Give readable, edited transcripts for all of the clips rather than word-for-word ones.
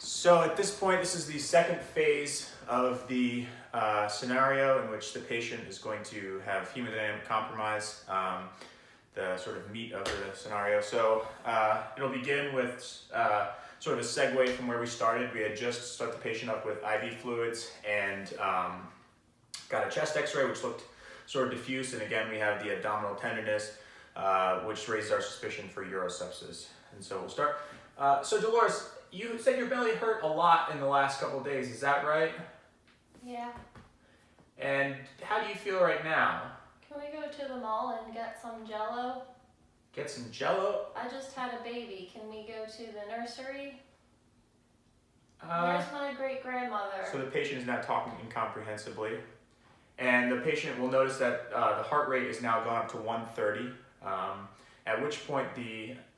So at this point, this is the second phase of the scenario in which the patient is going to have hemodynamic compromise, the sort of meat of the scenario. So it'll begin with sort of a segue from where we started. We had just started the patient up with IV fluids and got a chest x-ray, which looked sort of diffuse. And again, we have the abdominal tenderness, which raises our suspicion for urosepsis. And so we'll start. So Dolores, you said your belly hurt a lot in the last couple of days, is that right? Yeah. And how do you feel right now? Can we go to the mall and get some Jell-O? Get some Jell-O? I just had a baby. Can we go to the nursery? Uh, Where's my great-grandmother? So the patient is now talking incomprehensibly. And the patient will notice that the heart rate is now gone up to 130, at which point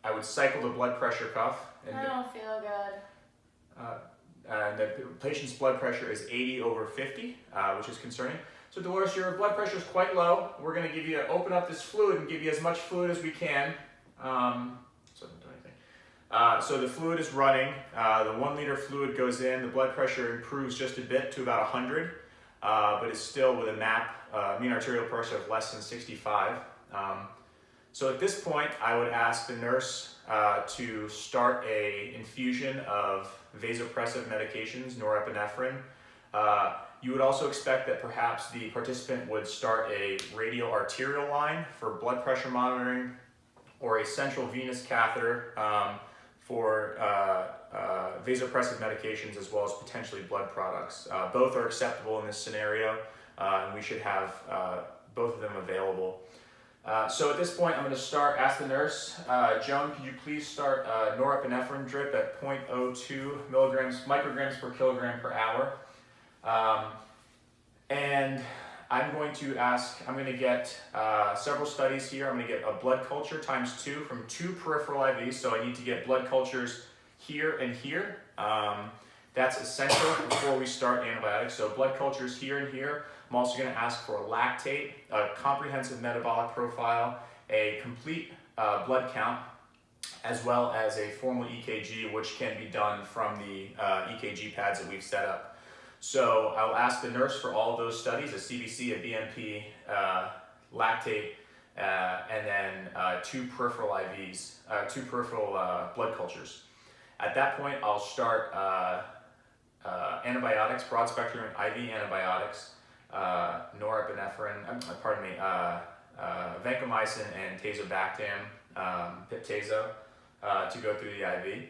I would cycle the blood pressure cuff. I don't feel good. The patient's blood pressure is 80/50, which is concerning. So Dolores, your blood pressure is quite low. We're going to give you, open up this fluid and give you as much fluid as we can. So don't do anything. So the fluid is running. The 1 liter fluid goes in. The blood pressure improves just a bit to about 100, but it's still with a MAP, mean arterial pressure of less than 65. So at this point, I would ask the nurse to start an infusion of vasopressor medications, norepinephrine. You would also expect that perhaps the participant would start a radial arterial line for blood pressure monitoring or a central venous catheter for vasopressor medications as well as potentially blood products. Both are acceptable in this scenario, and we should have both of them available. So at this point, I'm going to ask the nurse, Joan, could you please start norepinephrine drip at 0.02 micrograms per kilogram per hour. And I'm going to get several studies here. I'm going to get a blood culture times 2 from 2 peripheral IVs. So I need to get blood cultures here and here. That's essential before we start antibiotics. So blood cultures here and here. I'm also going to ask for a lactate, a comprehensive metabolic profile, a complete blood count, as well as a formal EKG, which can be done from the EKG pads that we've set up. So I'll ask the nurse for all of those studies, a CBC, a BMP, lactate, and then 2 peripheral IVs, 2 peripheral blood cultures. At that point, I'll start antibiotics, broad spectrum IV antibiotics, norepinephrine, vancomycin and tazobactam, Pip-Tazo, to go through the IV.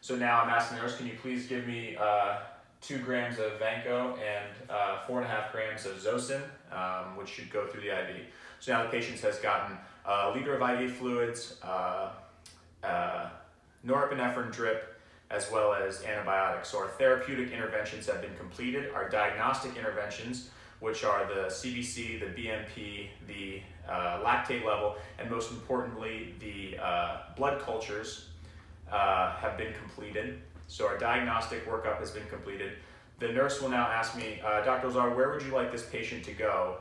So now I'm asking the nurse, can you please give me 2 grams of Vanco and 4.5 grams of Zosyn, which should go through the IV. So now the patient has gotten a liter of IV fluids, norepinephrine drip, as well as antibiotics. So our therapeutic interventions have been completed. Our diagnostic interventions, which are the CBC, the BMP, the lactate level, and most importantly, the blood cultures have been completed. So our diagnostic workup has been completed. The nurse will now ask me, Dr. Lazar, where would you like this patient to go?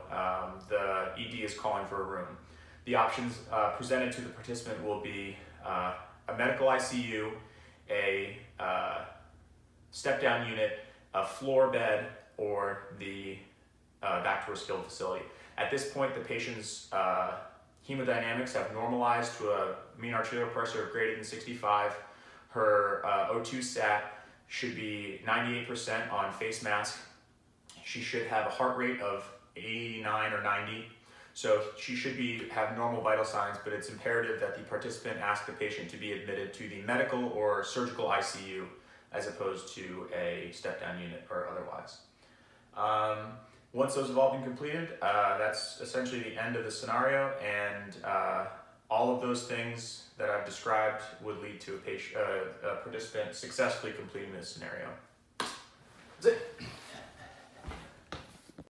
The ED is calling for a room. The options presented to the participant will be a medical ICU, a step-down unit, a floor bed, or the back to a skilled facility. At this point, the patient's hemodynamics have normalized to a mean arterial pressure of greater than 65. Her O2 sat should be 98% on face mask. She should have a heart rate of 89 or 90. So she should have normal vital signs, but it's imperative that the participant ask the patient to be admitted to the medical or surgical ICU as opposed to a step-down unit or otherwise. Once those have all been completed, that's essentially the end of the scenario, and all of those things that I've described would lead to a participant successfully completing this scenario.